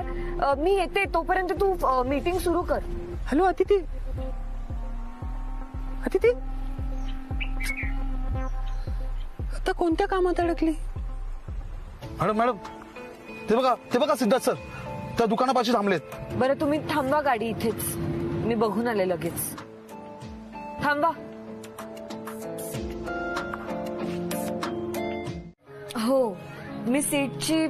मी येते, तोपर्यंत तू मीटिंग सुरू कर. हॅलो अदिती, अदिती आता कोणत्या कामात अडकली? मॅडम ते बघा सिद्धार्थ सर त्या दुकानापाशी थांबलेत. बरं तुम्ही थांबा गाडी इथेच, मी बघून आले लगेच. थांबा. हो, मी सीटची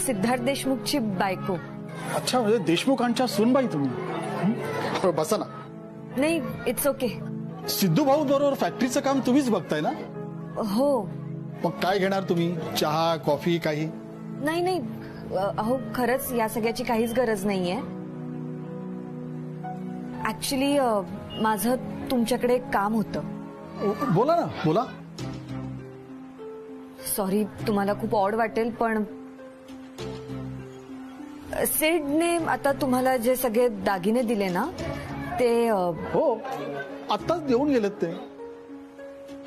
सिद्धार्थ देशमुखची बायको. अच्छा, म्हणजे देशमुखांच्या सूनबाई तुम्ही? बसा ना. नाही, इट्स ओके. सिद्धू भाऊ बरोबर फॅक्टरीचं काम तुम्हीच बघताय ना? हो. मग काय घेणार तुम्ही? चहा, कॉफी काही? नाही, अहो खरंच या सगळ्याची काहीच गरज नाहीये. ऍक्च्युली माझं तुमच्याकडे एक काम होतं. बोला ना, बोला. सॉरी, तुम्हाला खूप ऑड वाटेल पण सेडने आता तुम्हाला जे सगळे दागिने दिले ना ते हो, आत्ताच देऊन गेलेत ते.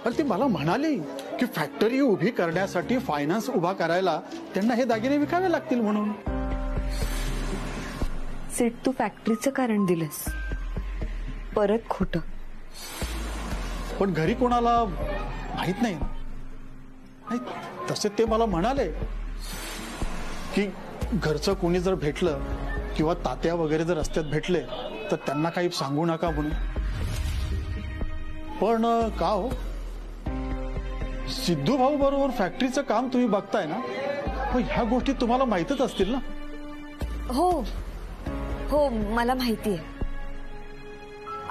पण ते मला म्हणाले की फॅक्टरी उभी करण्यासाठी फायनान्स उभा करायला त्यांना हे दागिने विकावे लागतील म्हणून. सेठ तू फॅक्टरीचं कारण दिलंस. परत खोटं. पण घरी कोणाला माहित नाही ना. नाही, तसे ते मला म्हणाले की घरचं कोणी जर भेटलं किंवा तात्या वगैरे जर रस्त्यात भेटले तर त्यांना काही सांगू नका म्हणून. पण का हो, सिद्धू भाऊ बरोबर फॅक्टरीचं काम तुम्ही बघताय ना, मग ह्या गोष्टी तुम्हाला माहितच असतील ना. हो हो मला माहितीये.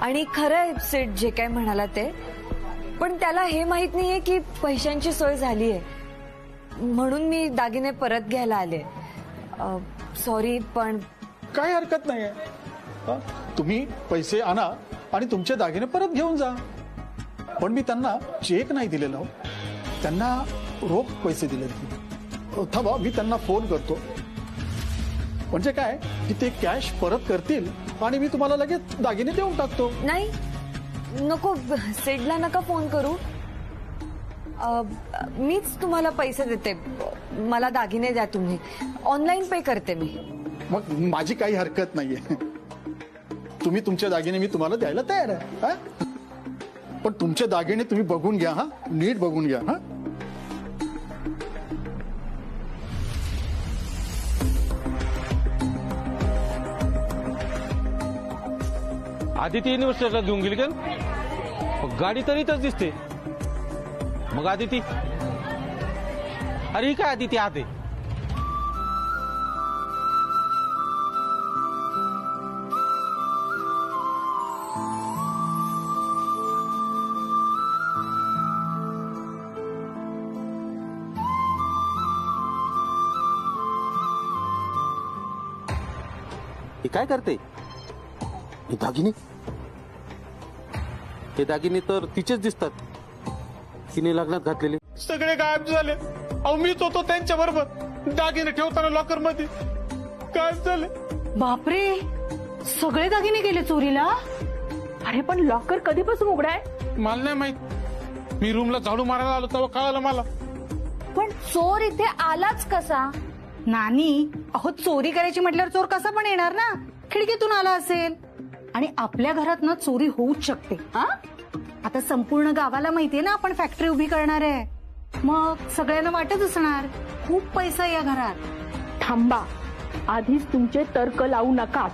आणि खरंय सेठ जे काय म्हणाला ते. पण त्याला हे माहित नाहीये की पैशांची सोय झालीये म्हणून मी दागिने परत घ्यायला आले. सॉरी पण काही हरकत नाहीये. तुम्ही पैसे आणा आणि तुमचे दागिने परत घेऊन जा. पण मी त्यांना चेक नाही दिलेला हो, त्यांना रोख पैसे दिले. थांबा, मी त्यांना फोन करतो. म्हणजे काय की ते कॅश परत करतील आणि मी तुम्हाला लगेच दागिने देऊन टाकतो. नाही नको, सेठला नका फोन करू. मीच तुम्हाला पैसे देते. मला दागिने द्या तुम्ही. ऑनलाईन पे करते मी. मग माझी काही हरकत नाहीये. तुम्ही तुमचे दागिने मी तुम्हाला द्यायला तयार आहे. पण तुमचे दागिने तुम्ही बघून घ्या. हा, नीट बघून घ्या. हा, आदिती युनिव्हर्सिटीला घेऊन गेली का? गाडी तर इथंच दिसते. मग आदिती, अरे ही काय आदिती आते? हे काय करते? हे दागिने, हे दागिने तर तिचेच दिसतात, तिने लग्नात घातलेले. सगळे गायब झाले. अहो मीच होतो त्यांच्या बरोबर, दागिने ठेवताना लॉकर मध्ये गायब झाले. बापरे, सगळे दागिने गेले चोरीला. अरे पण लॉकर कधीपासून उघडाय? मला नाही माहित. मी रूमला झाडू मारायला आलो तेव्हा कळालं मला. पण चोर इथे आलाच कसा? नानी, अहो चोरी करायची म्हटल्यावर चोर कसा पण येणार ना, खिडकीतून आला असेल. आणि आपल्या घरात ना चोरी होऊच शकते. हा, आता संपूर्ण गावाला माहितीये ना आपण फॅक्टरी उभी करणार आहे. मग सगळ्यांना वाटत असणार खूप पैसा या घरात. थांबा, आधीच तुमचे तर्क लावू नका.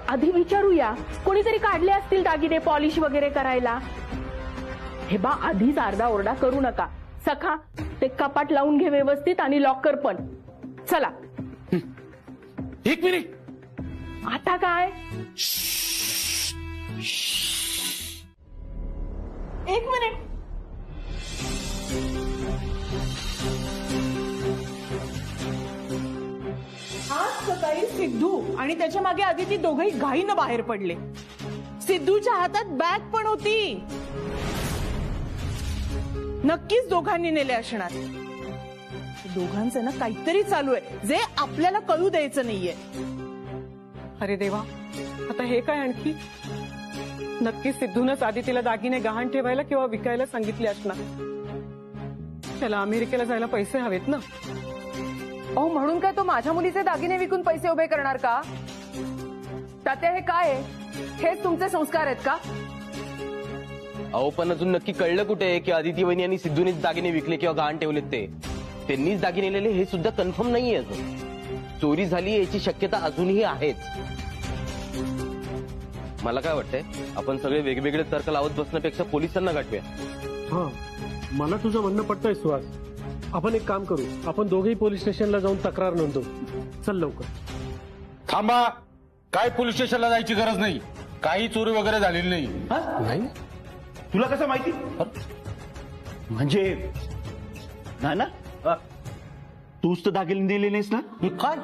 आधी विचारूया, कोणीतरी काढले असतील दागिने पॉलिश वगैरे करायला. हे बा, आधीच आरडा ओरडा करू नका. सखा, ते कपाट लावून घे व्यवस्थित आणि लॉकर पण. चला. एक मिनिट. आता काय? एक मिनिट. आज सकाळी सिद्धू आणि त्याच्या मागे आदिती दोघंही घाईनं बाहेर पडले. सिद्धूच्या हातात बॅग पण होती. नक्कीच दोघांनी नेले असणार. दोघांचं ना काहीतरी चालू आहे जे आपल्याला कळू द्यायचं नाहीये. अरे देवा, आता हे काय आणखी? नक्कीच सिद्धूनच आदितीला दागिने गहाण ठेवायला किंवा विकायला सांगितले असणार. त्याला अमेरिकेला जायला पैसे हवेत ना. अहो, म्हणून काय तो माझ्या मुलीचे दागिने विकून पैसे उभे करणार का? तात्या, हे काय आहे? हेच तुमचे संस्कार आहेत का? अहो, पण अजून नक्की कळलं कुठे की आदिती वहिनी आणि सिद्धूनेच दागिने विकले किंवा गहाण ठेवलेत ते? त्यांनीच दागिने नेले हे सुद्धा कन्फर्म नाहीये अजून. चोरी झाली याची शक्यता अजूनही आहेच. मला काय वाटतंय, आपण सगळे वेगवेगळे तर्क लावत बसण्यापेक्षा पोलिसांना गाठूया. हा, मला तुझं म्हणणं पटतंय सुहास. आपण एक काम करू, आपण दोघेही पोलीस स्टेशनला जाऊन तक्रार नोंदवू. चल लवकर. थांबा, काय पोलीस स्टेशनला जायची गरज नाही. काही चोरी वगैरे झालेली नाही. नाही, तुला कसं माहिती? म्हणजे ना ना, तूच तर दागिने दिले नाहीस ना? काय?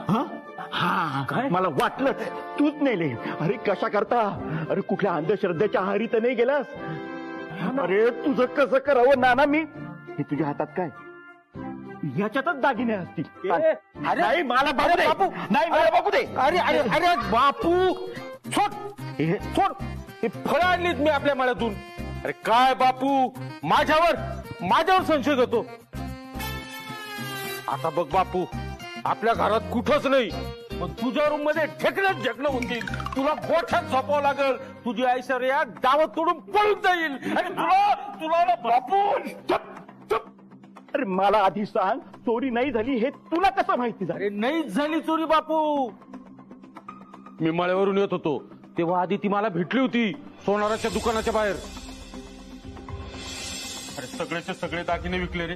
हा, काय मला वाटलं तूच नेले. अरे कशा करता? अरे कुठल्या अंधश्रद्धेच्या आहारी तर नाही गेलास? अरे तुझं कसं करावं नाना मी? हे तुझ्या हातात काय? याच्यातच दागिने असतील. नाही, मला बघू दे. नाही, मला बघू दे. अरे अरे अरे बापू, सोड. हे फळं आणलीत मी आपल्या मळ्यातून. अरे काय बापू, माझ्यावर संशय घेतो. आता बघ बापू, आपल्या घरात कुठंच नाही. पण तुझ्या रूम मध्ये ढेकणं झेकणं होतील, तुला गोठ्यात झोपावं लागल, तुझी ऐश्वर्या गावात तोडून पळून जाईल आणि तुला ना बापू. अरे मला आधी सांग, चोरी नाही झाली हे तुला कसं माहिती झालं? अरे नाही झाली चोरी बापू. मी मळ्यावरून येत होतो तेव्हा आधी ती मला भेटली होती सोनाराच्या दुकानाच्या बाहेर. अरे सगळेचे सगळे दागिने विकले रे.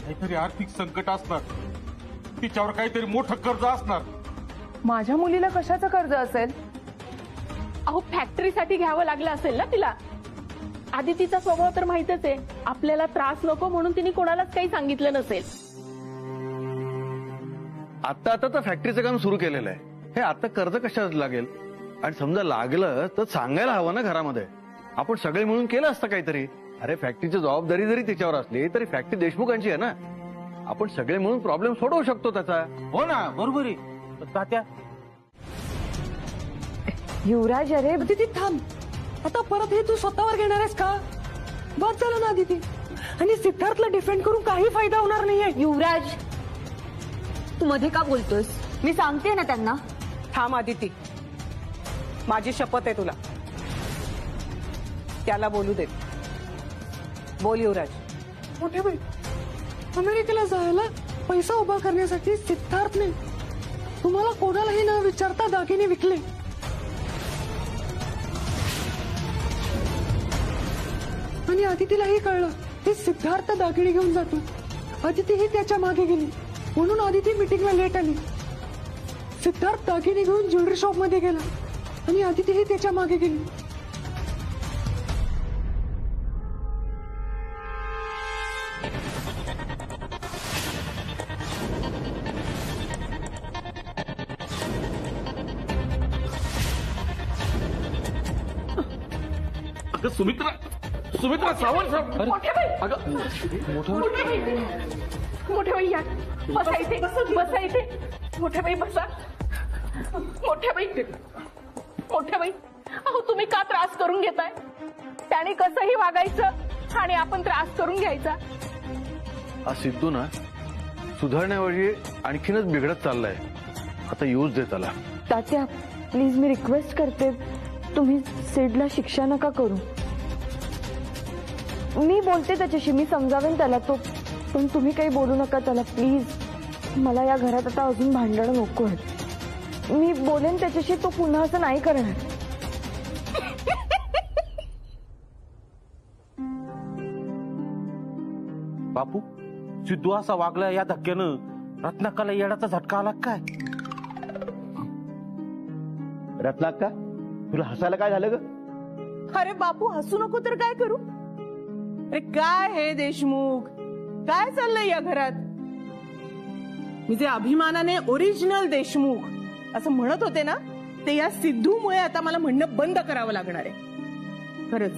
काहीतरी आर्थिक संकट असणार, तिच्यावर काहीतरी मोठं कर्ज असणार. माझ्या मुलीला कशाचं कर्ज असेल? अहो फॅक्टरीसाठी घ्यावं लागलं असेल ना तिला. आदितीचा स्वभाव तर माहितच आहे, आपल्याला त्रास नको म्हणून तिने कोणालाच काही सांगितलं नसेल. आता तर फॅक्टरीचं काम सुरू केलेलं आहे, हे आता कर्ज कशाला लागेल? आणि समजा लागलं तर सांगायला हवं ना घरामध्ये. आपण सगळे मिळून केलं असतं काहीतरी. अरे फॅक्टरीची जबाबदारी जरी तिच्यावर असली तरी फॅक्टरी देशमुखांची आहे ना. आपण सगळे मिळून प्रॉब्लेम सोडवू शकतो त्याचा. हो ना, बरोबर आहे तात्या. युवराज अरे अदिती थांब, आता परत हे तू स्वतःवर घेणार आहेस का? बस झालं ना अदिती. आणि सिद्धार्थला डिफेंड करून काही फायदा होणार नाहीये. युवराज, तू मध्ये का बोलतोस? मी सांगते ना त्यांना. थांब अदिती, माझी शपथ आहे तुला. त्याला बोलू दे. बोल युवराज. मोठे बाई, अमेरिकेला जायला पैसा उभा करण्यासाठी सिद्धार्थने तुम्हाला कोणालाही न विचारता दागिने विकले. आणि आदितीलाही कळलं हे सिद्धार्थ दागिने घेऊन जातो. आदितीही त्याच्या मागे गेली म्हणून आदिती मीटिंगला लेट आली. सिद्धार्थ दागिने घेऊन ज्वेलरी शॉप मध्ये गेला आणि आदितीही त्याच्या मागे गेली. सुमित्रा सावंत. मोठ्या बाई या, बसा इथे, बसा इथे. मोठ्या बाई बसा. मोठ्या बाई, अहो तुम्ही का त्रास करून घेताय? त्याने कसंही वागायचं आणि आपण त्रास करून घ्यायचा. हा सिद्धू ना सुधारण्याऐवजी आणखीनच बिघडत चाललाय. आता यूज दे त्याला. तात्या प्लीज मी रिक्वेस्ट करते, तुम्ही सिडला शिक्षा नका करू. मी बोलते त्याच्याशी, मी समजावेन त्याला तो, पण तुम्ही काही बोलू नका त्याला प्लीज. मला या घरात आता अजून भांडणं नको आहेत. मी बोलेन त्याच्याशी, तो पुन्हा असं नाही करणार. बापू, सिद्धू असा वागला या धक्क्यानं रत्नाकाला येडाचा झटका आला काय? रत्नाक्का, तुला हसायला काय झालं ग? अरे बापू हसू नको तर काय करू? अरे काय हे देशमुख, काय चाललंय या घरात? मी जे अभिमानाने ओरिजिनल देशमुख असं म्हणत होते ना, ते या सिद्धूमुळे आता मला म्हणणं बंद करावं लागणार आहे. खरंच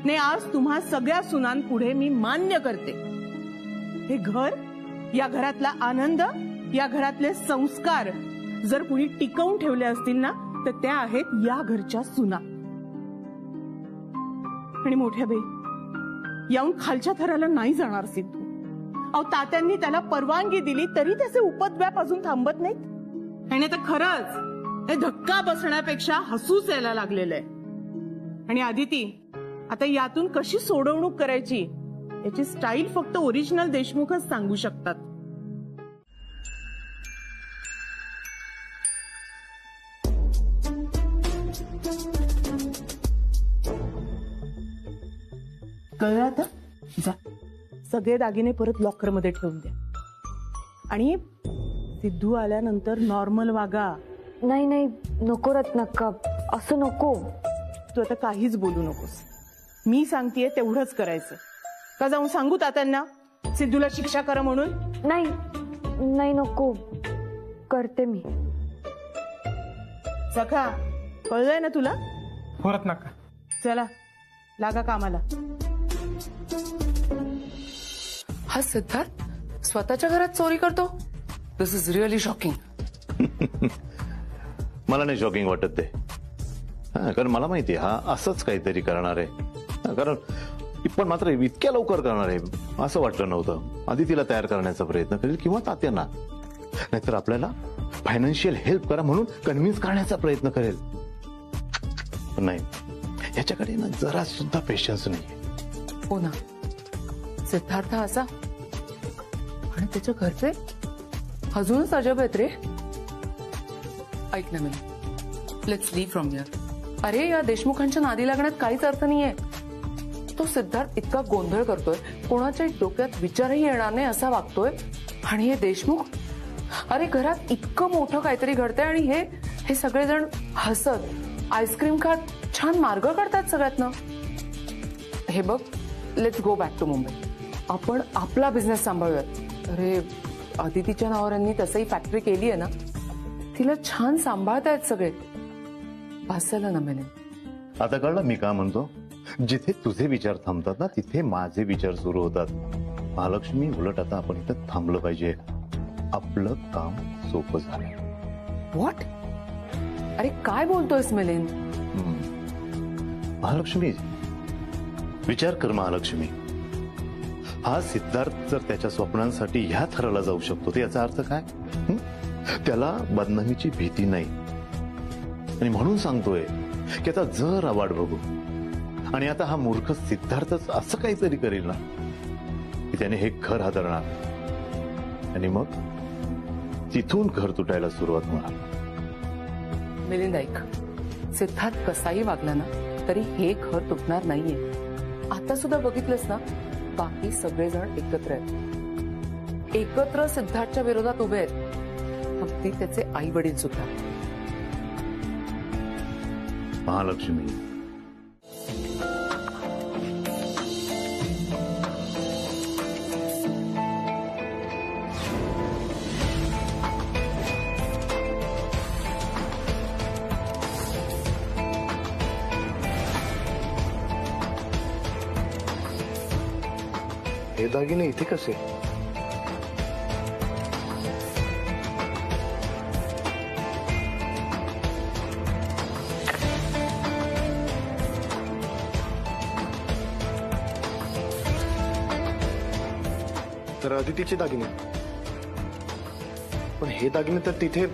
नाही, आज तुम्हा सगळ्या सुनांपुढे मी मान्य करते, हे घर, या घरातला आनंद, या घरातले संस्कार जर कुणी टिकवून ठेवले असतील ना तर त्या आहेत या घरच्या सुना. आणि मोठ्या बाई, याहून खालच्या थराला नाही जाणार सिद्धू. अहो तात्यांनी त्याला परवानगी दिली तरी त्याचे उपद्व्याप अजून थांबत नाहीत. आणि आता खरंच हे धक्का बसण्यापेक्षा हसूच यायला लागलेलं आहे. आणि आदिती, आता यातून कशी सोडवणूक करायची याची स्टाईल फक्त ओरिजिनल देशमुखच सांगू शकतात. कळलं आता? जा, सगळे दागिने परत लॉकर मध्ये ठेवून द्या. आणि सिद्धू आल्यानंतर नॉर्मल वागा. नाही नाही नको रत्नाक्का, असं नको. तू आता काहीच बोलू नकोस. मी सांगतेय तेवढंच करायचं. का जाऊन सांगू तात्यांना सिद्धूला शिक्षा करा म्हणून? नाही नाही नको, करते मी. सखा, कळलंय ना तुला? परत नका. चला लागा कामाला. हा सिद्धार्थ स्वतःच्या घरात चोरी करतो? दिस इज रिअली शॉकिंग. मला नाही शॉकिंग वाटत ते. कारण मला माहिती हा असंच काहीतरी करणार आहे. कारण पण मात्र इतक्या लवकर करणार आहे असं वाटलं नव्हतं. आधी तिला तयार करण्याचा प्रयत्न करेल किंवा तात्यांना, नाहीतर आपल्याला फायनान्शियल हेल्प करा म्हणून कन्व्हिन्स करण्याचा प्रयत्न करेल. पण नाही, याच्याकडे ना जरा सुद्धा पेशन्स नाही. हो ना, सिद्धार्थ असा आणि त्याच्या घरचे अजूनच अजब आहेत रे. ऐक ना मी, लेट्स लीव फ्रॉम हिअर. अरे या देशमुखांच्या नादी लागण्यात काहीच अर्थ नाहीये. तो सिद्धार्थ इतका गोंधळ करतोय, कोणाच्या डोक्यात विचारही येणार नाही असा वागतोय. आणि हे देशमुख, अरे घरात इतकं मोठं काहीतरी घडतंय आणि हे सगळेजण हसत आईस्क्रीम खात छान मार्ग काढतात सगळ्यातनं. हे बघ, let's go back to Mumbai. आपण आपला बिझनेस सांभाळूयात. अरे अदितीच्या नावावर यांनी तसंही फॅक्टरी केली आहे ना, तिला छान सांभाळतायत सगळे. बस झालं ना मैंने. आता कळलं मी का म्हणतो, जिथे तुझे विचार थांबतात ना तिथे माझे विचार सुरू होतात. महालक्ष्मी, उलट आता आपण इथं थांबलं पाहिजे. आपलं काम सोपं झालं. व्हॉट? अरे काय बोलतोयस मिलिंद? महालक्ष्मी, विचार कर महालक्ष्मी. हा सिद्धार्थ जर त्याच्या स्वप्नांसाठी ह्या थराला जाऊ शकतो तर याचा अर्थ काय? त्याला बदनामीची भीती नाही. आणि म्हणून सांगतोय की आता जर आवाड बघू आणि आता हा मूर्ख सिद्धार्थच असं काहीतरी करेल ना की त्याने हे घर हादरणार आणि मग तिथून घर तुटायला सुरुवात होणार. मिलिंद ऐक, सिद्धार्थ कसाही वागला ना तरी हे घर तुटणार नाहीये. आता सुद्धा बघितलंस ना, बाकी सगळेजण एकत्र आहेत. एकत्र सिद्धार्थच्या विरोधात उभे आहेत, अगदी त्याचे आई वडील सुद्धा. महालक्ष्मी, हे दागिने इथे कसे? तर अदितीचे दागिने, पण हे दागिने तर तिथे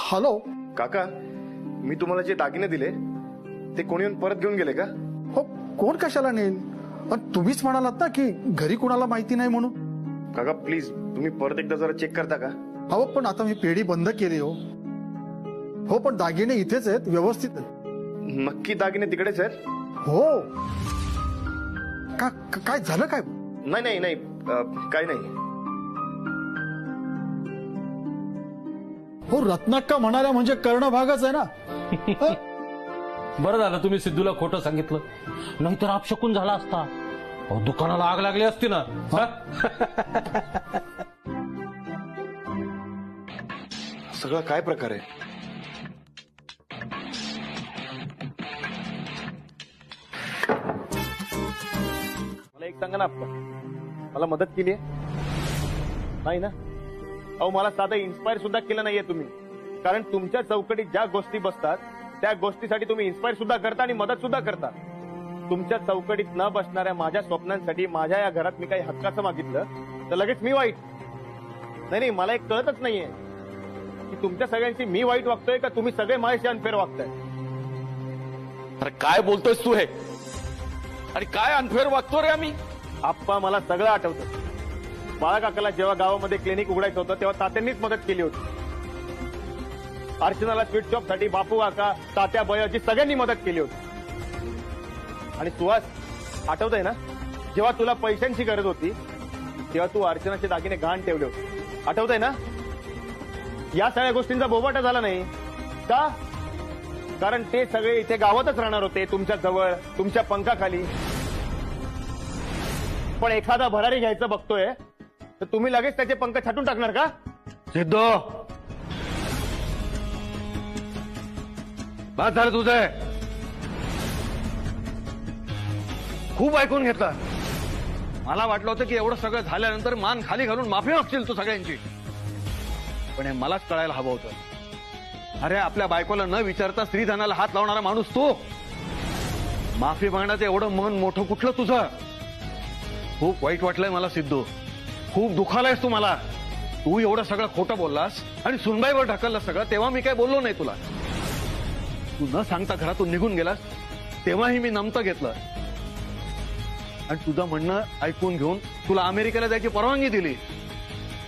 हॅलो काका, मी तुम्हाला जे दागिने दिले ते कोणी येऊन परत घेऊन गेले का? हो, कोण कशाला नेईल? पण तुम्हीच म्हणालात ना की घरी कोणाला माहिती नाही म्हणून. काका प्लीज, तुम्ही परत एकदा जरा चेक करता का? हो, पण आता मी पेढी बंद केली. हो पण दागिने इथेच आहेत, व्यवस्थित आहेत. नक्की दागिने तिकडेच आहेत? हो. काय झालं काय? नाही नाही नाही, काय नाही. हो, रत्नाक्का म्हणाल्या म्हणजे करणं भागच आहे ना. बरं झालं तुम्ही सिद्धूला खोटं सांगितलं, नाहीतर अपशकून झाला असता. दुकानाला आग लागली असती ना. सगळं काय प्रकार आहे? मला एक सांगा ना, मला मदत केली नाही ना? अहो, मला साधं इन्स्पायर सुद्धा केलं नाहीये तुम्ही. कारण तुमच्या चौकटीत ज्या गोष्टी बसतात त्या गोष्टीसाठी तुम्ही इन्स्पायर सुद्धा करता आणि मदत सुद्धा करता. तुमच्या चौकटीत न बसणाऱ्या माझ्या स्वप्नांसाठी माझ्या या घरात मी काही हक्काचं मागितलं तर लगेच मी वाईट. नाही, मला एक कळतच नाहीये की तुमच्या सगळ्यांची मी वाईट वागतोय का तुम्ही सगळे माझ्याशी अनफेअर वागताय. अरे काय बोलतोयस तू हे? आणि काय अनफेअर वागतो रे आम्ही? आप्पा, मला सगळं आठवतं. बाळाकाकाला जेव्हा गावामध्ये क्लिनिक उघडायचं होतं तेव्हा तात्यांनीच मदत केली होती. अर्चनाला स्वीट शॉप साठी बापू काका, तात्या, बयाची सगळ्यांनी मदत केली होती. आणि सुहास, आठवतंय ना, जेव्हा तुला पैशांची गरज होती तेव्हा तू अर्चनाचे दागिने गहाण ठेवले होते. आठवतंय ना? या सगळ्या गोष्टींचा बोबाटा झाला नाही का? कारण ते सगळे इथे गावातच राहणार होते, तुमच्या जवळ, तुमच्या पंखाखाली. पण एखादा भरारी घ्यायचं बघतोय तर तुम्ही लगेच त्याचे पंख छाटून टाकणार का? सिद्धू, बाद झालं तुझं. खूप ऐकून घेतलं. मला वाटलं होतं की एवढं सगळं झाल्यानंतर मान खाली घालून माफी मागशील तू सगळ्यांची, पण हे मलाच कळायला हवं होतं. अरे आपल्या बायकोला न विचारता स्त्रीधनाला हात लावणारा माणूस तो. माफी मागण्याचं एवढं मन मोठं कुठलं तुझं? खूप वाईट वाटलंय मला सिद्धू, खूप दुखालायस तू मला. तू एवढं सगळं खोटं बोललास आणि सुनबाईवर ढकललं सगळं, तेव्हा मी काय बोललो नाही तुला. तू न सांगता घरातून निघून गेलास तेव्हाही मी नमतं घेतलं आणि तुझं म्हणणं ऐकून घेऊन तुला अमेरिकेला जायची परवानगी दिली,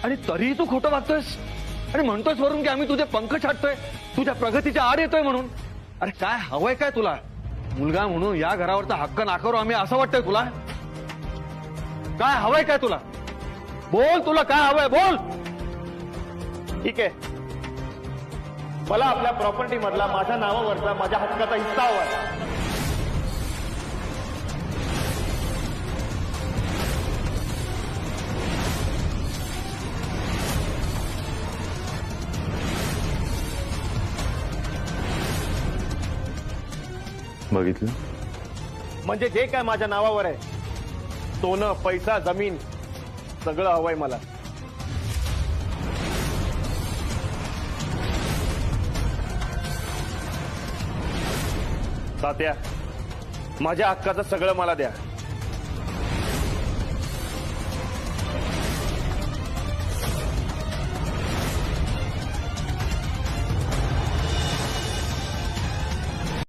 आणि तरीही तू खोटं वागतोयस आणि म्हणतोयस वरून की आम्ही तुझे पंख छाटतोय, तुझ्या प्रगतीच्या आड येतोय म्हणून. अरे काय हवंय काय तुला? मुलगा म्हणून या घरावरचा हक्क नाकारू आम्ही असं वाटतंय तुला? काय हवंय काय तुला? बोल, तुला काय हवंय बोल. ठीक आहे, मला आपल्या प्रॉपर्टी मधला माझ्या नावावरचा माझ्या हक्काचा हिस्सा हवा. बघितलं, म्हणजे जे काय माझ्या नावावर आहे, सोनं, पैसा, जमीन सगळं हवंय मला. तात्या, माझ्या हक्काचं सगळं मला द्या.